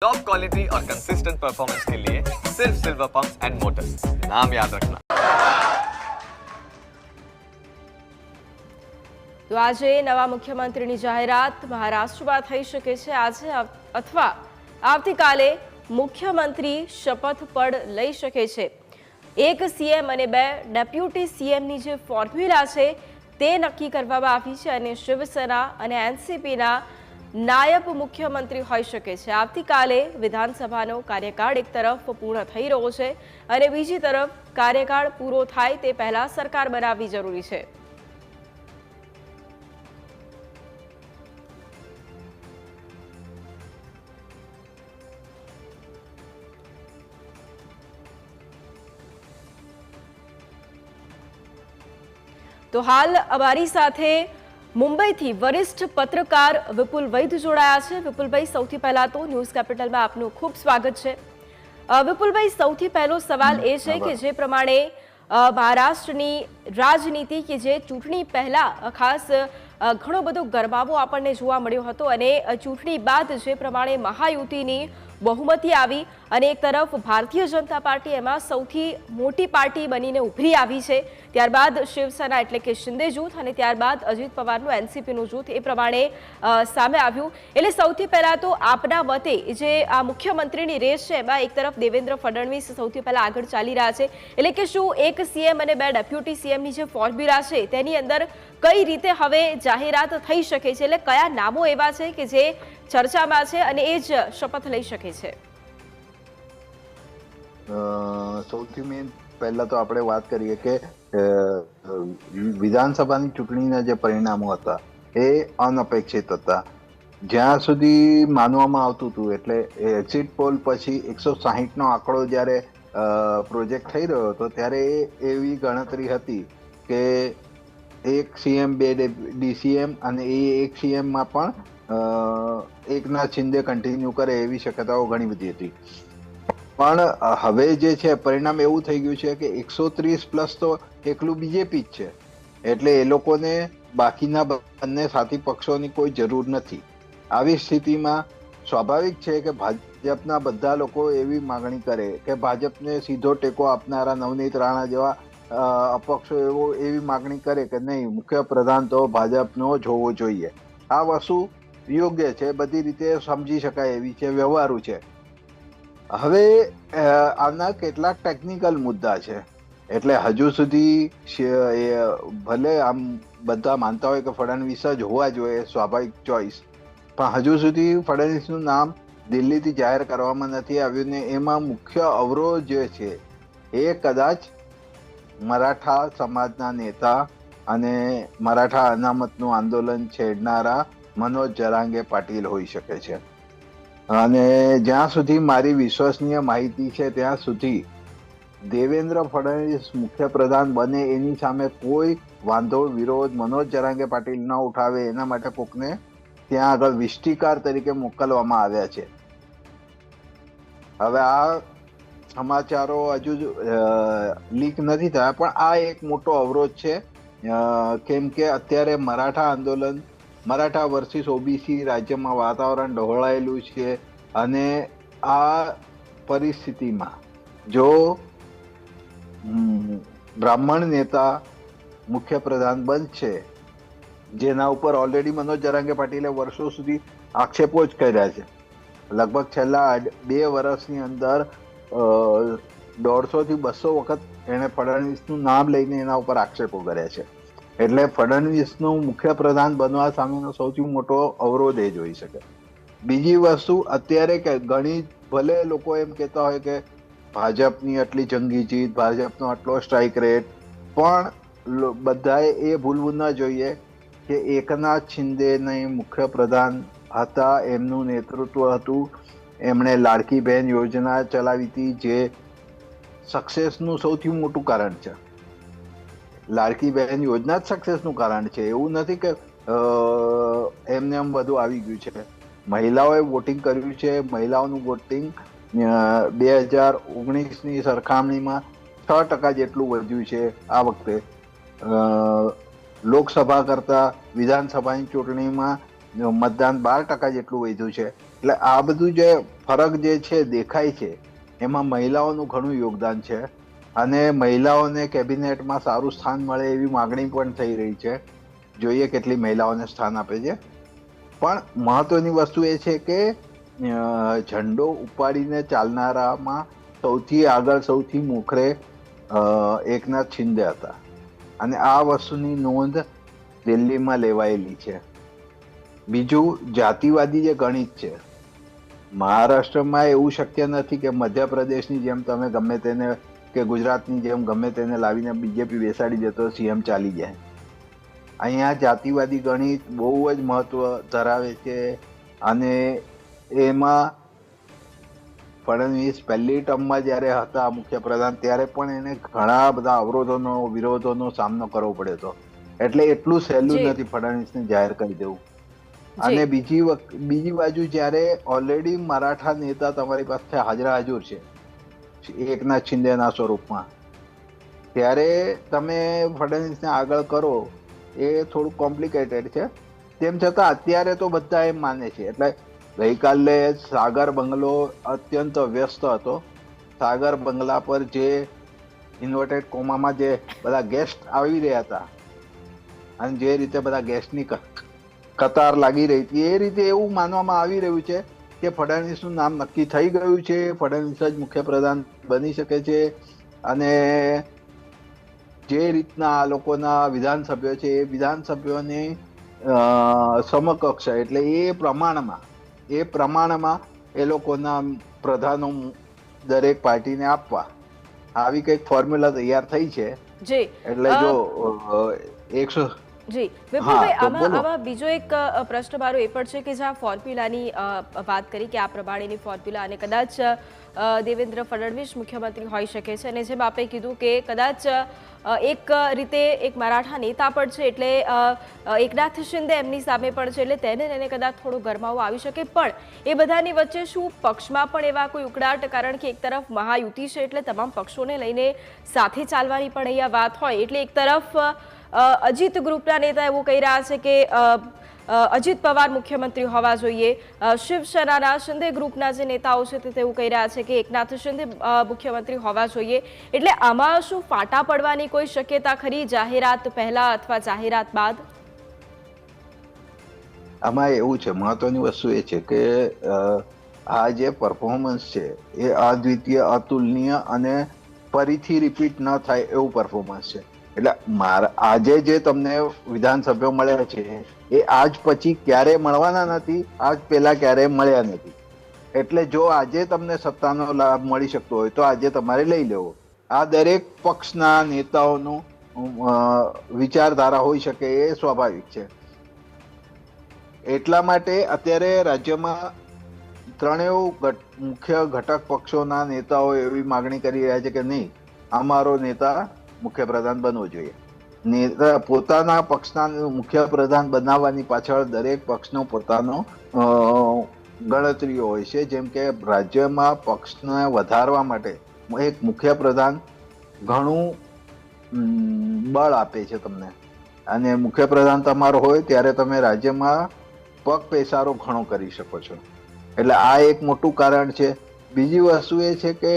Top quality और consistent performance के लिए सिर्फ सिल्वर पंप्स एंड मोटर्स, नाम याद रखना। તો આજે નવા મુખ્યમંત્રીની જાહેરાત મહારાષ્ટ્રમાં થઈ શકે છે। આજે અથવા આવતીકાલે મુખ્યમંત્રી શપથ પણ લઈ શકે છે। એક સીએમ અને બે ડેપ્યુટી સીએમની જે ફોર્મ્યુલા છે તે નક્કી કરવામાં આવી છે અને શિવસેના અને એનસીપીના નાયબ મુખ્યમંત્રી હોઈ શકે છે। આવતીકાલે વિધાનસભાનો કાર્યકાળ એક તરફ પૂર્ણ થઈ રહ્યો છે અને બીજી તરફ કાર્યકાળ પૂરો થાય તે પહેલા સરકાર બનાવવી જરૂરી છે। તો હાલ અમારી સાથે મુંબઈથી વરિષ્ઠ પત્રકાર વિપુલ વૈદ જોડાયા છે। વિપુલભાઈ, સૌથી પહેલા તો ન્યૂઝ કેપિટલમાં આપનું ખૂબ સ્વાગત છે। વિપુલભાઈ, સૌથી પહેલો સવાલ એ છે કે જે પ્રમાણે મહારાષ્ટ્રની રાજનીતિ કે જે ચૂંટણી પહેલા ખાસ ઘણો બધો ગરમાવો આપણને જોવા મળ્યો હતો અને ચૂંટણી બાદ જે પ્રમાણે મહાયુતિની બહુમતી આવી અને એક તરફ ભારતીય જનતા પાર્ટી એમાં સૌથી મોટી પાર્ટી બનીને ઉભરી આવી છે, ત્યારબાદ શિવસેના એટલે કે શિંદે જૂથ અને ત્યારબાદ અજીત પવારનું એનસીપીનું જૂથ એ પ્રમાણે સામે આવ્યું। એટલે સૌથી પહેલા તો આપના મતે જે આ મુખ્યમંત્રીની રેસ છે એમાં એક તરફ દેવેન્દ્ર ફડણવીસ સૌથી પહેલા આગળ ચાલી રહ્યા છે, એટલે કે શું એક સીએમ અને બે ડેપ્યુટી સીએમની જે ફોર્મ્યુલા છે તેની અંદર કઈ રીતે હવે જાહેરાત થઈ શકે છે, એટલે કયા નામો એવા છે કે જે ચર્ચામાં છે અને એ જ શપથ લઈ શકે છે? સૌથી મેન પહેલા તો આપણે વાત કરીએ કે વિધાનસભાની ચૂંટણીના જે પરિણામો હતા એ અનપેક્ષિત હતા। જ્યાં સુધી માનવામાં આવતું હતું એટલે એક્ઝિટ પોલ પછી 160 નો આંકડો જ્યારે પ્રોજેક્ટ થઈ રહ્યો હતો ત્યારે એવી ગણતરી હતી કે એક સીએમ બે ડીસીએમ અને એ એક સીએમમાં પણ એકનાથ શિંદે કન્ટિન્યુ કરે એવી શક્યતાઓ ઘણી બધી હતી। પણ હવે જે છે પરિણામ એવું થઈ ગયું છે કે 130 પ્લસ તો એકલું બીજેપી જ છે, એટલે એ લોકોને બાકીના બંને સાથી પક્ષોની કોઈ જરૂર નથી। આવી સ્થિતિમાં સ્વાભાવિક છે કે ભાજપના બધા લોકો એવી માગણી કરે કે ભાજપને સીધો ટેકો આપનારા નવનીત રાણા જેવા અપક્ષો એવી માગણી કરે કે નહીં, મુખ્યપ્રધાન તો ભાજપનો જ હોવો જોઈએ। આ વસ્તુ યોગ્ય છે, બધી રીતે સમજી શકાય એવી છે, વ્યવહારુ છે। હવે આના કેટલાક ટેકનિકલ મુદ્દા છે, એટલે હજુ સુધી ભલે આમ બધા માનતા હોય કે ફડણવીસ જ હોવા જોઈએ સ્વાભાવિક ચોઈસ, પણ હજુ સુધી ફડણવીસનું નામ દિલ્હીથી જાહેર કરવામાં નથી આવ્યું ને એમાં મુખ્ય અવરોધ જે છે એ કદાચ મરાઠા સમાજના નેતા અને મરાઠા અનામતનું આંદોલન છેડનારા મનોજ જરાંગે પાટીલ હોઈ શકે છે। અને જ્યાં સુધી મારી વિશ્વસનીય માહિતી છે ત્યાં સુધી દેવેન્દ્ર ફડણવીસ મુખ્યપ્રધાન બને એની સામે કોઈ વાંધો વિરોધ મનોજ જરાંગે પાટીલ ન ઉઠાવે એના માટે કોકને ત્યાં આગળ વિષ્ટિકાર તરીકે મોકલવામાં આવ્યા છે। હવે આ સમાચારો હજુ લીક નથી થયા, પણ આ એક મોટો અવરોધ છે, કેમ કે અત્યારે મરાઠા આંદોલન, મરાઠા વર્સિસ ઓબીસી રાજ્યમાં વાતાવરણ ડહોળાયેલું છે અને આ પરિસ્થિતિમાં જો બ્રાહ્મણ નેતા મુખ્યપ્રધાન બનશે, જેના ઉપર ઓલરેડી મનોજ જરાંગે પાટીલે વર્ષો સુધી આક્ષેપો જ કર્યા છે, લગભગ છેલ્લા 2 વર્ષની અંદર 150 થી 200 વખત એણે ફડણવીસનું નામ લઈને એના ઉપર આક્ષેપો કર્યા છે, એટલે ફડણવીસનું મુખ્યપ્રધાન બનવા સામેનો સૌથી મોટો અવરોધ એ જ હોઈ શકે। બીજી વસ્તુ અત્યારે કે ઘણી ભલે લોકો એમ કહેતા હોય કે ભાજપની આટલી જંગી જીત, ભાજપનો આટલો સ્ટ્રાઇક રેટ, પણ બધાએ એ ભૂલવું ન જોઈએ કે એકનાથ શિંદેને મુખ્યપ્રધાન હતા, એમનું નેતૃત્વ હતું, એમણે લાડકી બહેન યોજના ચલાવી હતી જે સક્સેસનું સૌથી મોટું કારણ છે। લાડકી બહેન યોજના જ સક્સેસનું કારણ છે, એવું નથી કે એમને એમ બધું આવી ગયું છે। મહિલાઓએ વોટિંગ કર્યું છે, મહિલાઓનું વોટિંગ 2019ની સરખામણીમાં 6% જેટલું વધ્યું છે આ વખતે। લોકસભા કરતા વિધાનસભાની ચૂંટણીમાં મતદાન 12% જેટલું વધ્યું છે। એટલે આ બધું જે ફરક જે છે દેખાય છે એમાં મહિલાઓનું ઘણું યોગદાન છે અને મહિલાઓને કેબિનેટમાં સારું સ્થાન મળે એવી માગણી પણ થઈ રહી છે. જોઈએ કેટલી મહિલાઓને સ્થાન આપે છે. પણ મહત્વની વસ્તુ એ છે કે ઝંડો ઉપાડીને ચાલનારામાં સૌથી આગળ સૌથી મોખરે એકનાથ શિંદે હતા અને આ વસ્તુની નોંધ દિલ્હીમાં લેવાયેલી છે. બીજું, જાતિવાદી જે ગણિત છે, મહારાષ્ટ્રમાં એવું શક્ય નથી કે મધ્યપ્રદેશની જેમ તમે ગમે તેને કે ગુજરાતની જેમ ગમે તેને લાવીને બીજેપી બેસાડી દે તો સીએમ ચાલી જાય. અહીંયા જાતિવાદી ગણિત બહુ જ મહત્વ ધરાવે છે અને એમાં ફડણવીસ પહેલી ટર્મમાં જ્યારે હતા મુખ્યપ્રધાન ત્યારે પણ એને ઘણા બધા અવરોધોનો વિરોધોનો સામનો કરવો પડ્યો હતો. એટલે એટલું સહેલું નથી ફડણવીસને જાહેર કરી દેવું. અને બીજી બાજુ જ્યારે ઓલરેડી મરાઠા નેતા તમારી પાસે હાજર છે એકનાથ શિંદેના સ્વરૂપમાં, ત્યારે તમે ફડણવીસને આગળ કરો એ થોડું કોમ્પ્લિકેટેડ છે. તેમ છતાં અત્યારે તો બધા એમ માને છે. એટલે ગઈકાલે સાગર બંગલો અત્યંત વ્યસ્ત હતો. સાગર બંગલા પર જે ઇન્વર્ટેડ કોમામાં જે બધા ગેસ્ટ આવી રહ્યા હતા અને જે રીતે બધા ગેસ્ટની કતાર લાગી રહી હતી એ રીતે એવું માનવામાં આવી રહ્યું છે કે ફડણવીસનું નામ નક્કી થઈ ગયું છે. ફડણવીસ જ મુખ્યપ્રધાન બની શકે છે અને જે રીતના આ લોકોના વિધાનસભ્યો છે એ વિધાનસભ્યોની સમકક્ષ એટલે એ પ્રમાણમાં એ લોકોના પ્રધાનો દરેક પાર્ટીને આપવા આવી કઈક ફોર્મ્યુલા તૈયાર થઈ છે. એટલે જો 100 જી વિપુલભાઈ, આમાં બીજો એક પ્રશ્ન મારો એ પણ છે કે જ્યાં ફોર્મ્યુલાની વાત કરી કે આ પ્રમાણેની ફોર્મ્યુલા અને કદાચ દેવેન્દ્ર ફડણવીસ મુખ્યમંત્રી હોઈ શકે છે અને જેમ આપે કીધું કે કદાચ એક રીતે એક મરાઠા નેતા પણ છે એટલે એકનાથ શિંદે એમની સામે પણ છે એટલે તેને કદાચ થોડો ગરમાવો આવી શકે. પણ એ બધાની વચ્ચે શું પક્ષમાં પણ એવા કોઈ ઉકળાટ, કારણ કે એક તરફ મહાયુતિ છે એટલે તમામ પક્ષોને લઈને સાથે ચાલવાની પણ અહીંયા વાત હોય એટલે એક તરફ અજીત ગ્રુપના નેતા એવું કહી રહ્યા છે કે અજીત પવાર મુખ્યમંત્રી હોવા જોઈએ. શિવસેનાના શિંદે ગ્રુપના જે નેતાઓ છે તે એવું કહી રહ્યા છે કે એકનાથ શિંદે મુખ્યમંત્રી હોવા જોઈએ. એટલે આમાં શું ફાટા પડવાની કોઈ શક્યતા ખરી જાહેરાત પહેલા અથવા જાહેરાત બાદ? આમાં એવું છે, મહત્વની વસ્તુ એ છે કે આ જે પરફોર્મન્સ છે એ અદ્વિતીય, અતુલનીય અને ફરીથી રિપીટ ન થાય એવું પરફોર્મન્સ છે. એટલે આજે જે તમને વિધાનસભ્યો મળ્યા છે એ આજ પછી ક્યારે મળવાના નથી, આજ પહેલા ક્યારે મળ્યા નથી. એટલે જો આજે તમને સત્તાનો લાભ મળી શકતો હોય તો આજે તમારે લઈ લેવો. આ દરેક પક્ષના નેતાઓનું વિચારધારા હોઈ શકે એ સ્વાભાવિક છે. એટલા માટે અત્યારે રાજ્યમાં ત્રણેય મુખ્ય ઘટક પક્ષોના નેતાઓ એવી માગણી કરી રહ્યા છે કે નહીં, અમારો નેતા મુખ્યપ્રધાન બનવો જોઈએ. નેતા પોતાના પક્ષના મુખ્યપ્રધાન બનાવવાની પાછળ દરેક પક્ષનો પોતાનો ગણતરીઓ હોય છે. જેમ કે રાજ્યમાં પક્ષને વધારવા માટે એક મુખ્યપ્રધાન ઘણું બળ આપે છે તમને, અને મુખ્યપ્રધાન તમારો હોય ત્યારે તમે રાજ્યમાં પગ પેસારો ઘણો કરી શકો છો. એટલે આ એક મોટું કારણ છે. બીજી વસ્તુ એ છે કે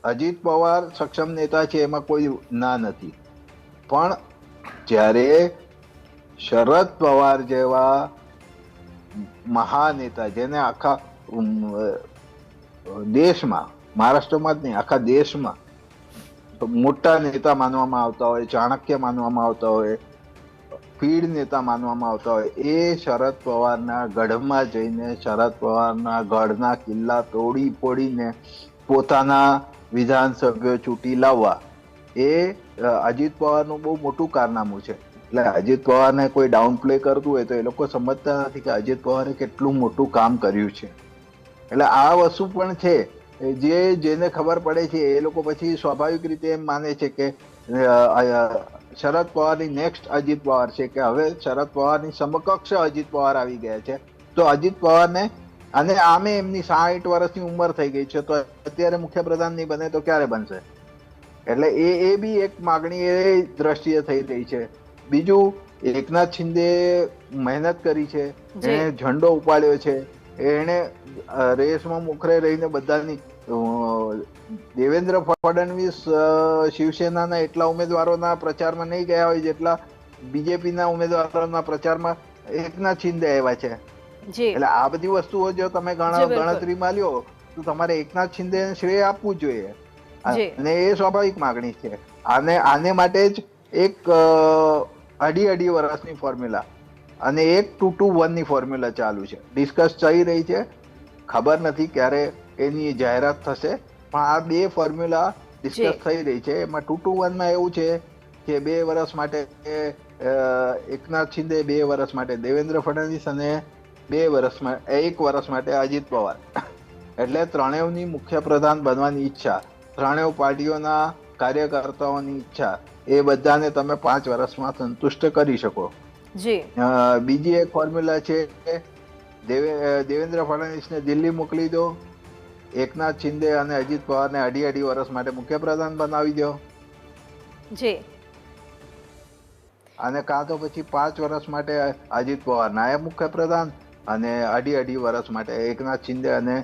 અજીત પવાર સક્ષમ નેતા છે એમાં કોઈ ના નથી, પણ જ્યારે શરદ પવાર જેવા મહાનેતા જેને આખા દેશમાં, મહારાષ્ટ્રમાં જ નહીં આખા દેશમાં મોટા નેતા માનવામાં આવતા હોય, ચાણક્ય માનવામાં આવતા હોય, પીઢ નેતા માનવામાં આવતા હોય, એ શરદ પવારના ગઢમાં જઈને શરદ પવારના ગઢના કિલ્લા તોડી ફોડીને પોતાના વિધાનસભ્યો ચૂંટી લાવવા એ અજીત પવારનું બહુ મોટું કારનામું છે. એટલે અજીત પવારને કોઈ ડાઉન પ્લે કરતું હોય તો એ લોકો સમજતા નથી કે અજીત પવારે કેટલું મોટું કામ કર્યું છે. એટલે આ વસ્તુ પણ છે જેને ખબર પડે છે એ લોકો પછી સ્વાભાવિક રીતે એમ માને છે કે શરદ પવારની નેક્સ્ટ અજીત પવાર છે, કે હવે શરદ પવારની સમકક્ષ અજીત પવાર આવી ગયા છે. તો અજીત પવારને, અને આમે એમની 60 વર્ષની ઉંમર થઈ ગઈ છે, તો અત્યારે મુખ્યપ્રધાન નહીં બને તો ક્યારે બનશે? એટલે એ બી એક માગણી એ દ્રષ્ટિએ થઈ રહી છે. બીજું એકનાથ શિંદે મહેનત કરી છે, જી. એણે ઝંડો ઉપાડ્યો છે, એણે રેસમાં મોખરે રહીને બધાની દેવેન્દ્ર ફડણવીસ શિવસેનાના એટલા ઉમેદવારોના પ્રચારમાં નહીં ગયા હોય જેટલા બીજેપીના ઉમેદવારોના પ્રચારમાં એકનાથ શિંદે આવ્યા છે. જી એટલે આ બધી વસ્તુઓ જો તમે જી, બિલકુલ. ગણતરીમાં લ્યો તો તમારે એકનાથ શિંદે શ્રેય આપવું જ જોઈએ, જી. અને એ સ્વાભાવિક માગણી છે. આને માટે જ એક અઢી વર્ષની ફોર્મ્યુલા અને એક 2-2-1 ની ફોર્મ્યુલા ચાલુ છે, ડિસ્કસ થઈ રહી છે. ખબર નથી ક્યારે એની જાહેરાત થશે, પણ આ બે ફોર્મ્યુલા જી. ડિસ્કસ થઈ રહી છે. એમાં 2-2-1 માં એવું છે કે 2 વર્ષ માટે એકનાથ શિંદે, 2 વર્ષ માટે દેવેન્દ્ર ફડણવીસ અને 1 વર્ષ માટે અજીત પવાર. એટલે ત્રણેયની મુખ્ય પ્રધાન બનવાની ઈચ્છા, ત્રણેય પાર્ટીઓના કાર્યકર્તાઓની ઈચ્છા, એ બધાને તમે 5 વર્ષમાં સંતુષ્ટ કરી શકો. જી બીજી એક ફોર્મ્યુલા છે, દેવેન્દ્ર ફડણવીસને દિલ્હી મોકલી દો, એકનાથ શિંદે અને અજીત પવારને અઢી વર્ષ માટે મુખ્યપ્રધાન બનાવી દો, જી અને કાં તો પછી 5 વર્ષ માટે અજીત પવાર નાયબ મુખ્યપ્રધાન અને અઢી વર્ષ માટે એકનાથ શિંદે અને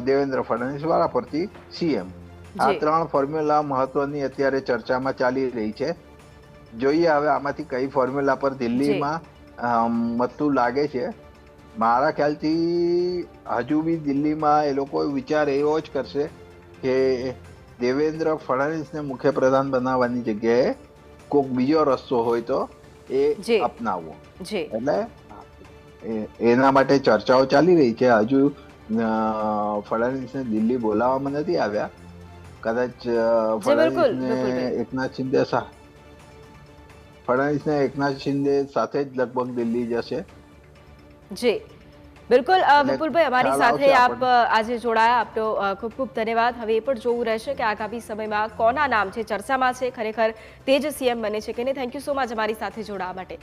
દેવેન્દ્ર ફડણવીસ વારાફરતી સીએમ. આ જી. 3 ફોર્મ્યુલા મહત્વની અત્યારે ચર્ચામાં ચાલી રહી છે. જોઈએ હવે આમાંથી કઈ ફોર્મ્યુલા પર દિલ્હીમાં મતું લાગે છે. મારા ખ્યાલથી હજુ બી દિલ્હીમાં એ લોકો વિચાર એવો જ કરશે કે દેવેન્દ્ર ફડણવીસને મુખ્યપ્રધાન બનાવવાની જગ્યાએ કોઈક બીજો રસ્તો હોય તો એ જી. અપનાવવો. જી એટલે એના માટે ચર્ચાઓ ચાલી રહી છે. હજુ ફડણવીસને દિલ્હી બોલાવવામાં નથી આવ્યા. કદાચ ફડણવીસને એકનાથ શિંદે સાથે જ લગભગ દિલ્હી જશે. જી બિલકુલ વિપુલભાઈ, અમારી ખ્યાલ સાથે આવશે આપ આજે જોડાયા, આપનો ખૂબ ખૂબ ધન્યવાદ. હવે એ પણ જોવું રહેશે કે આગામી સમયમાં કોના નામ છે ચર્ચામાં છે, ખરેખર તે જ સીએમ બને છે કે નહીં. થેન્ક યુ સો મચ અમારી સાથે જોડાવા માટે.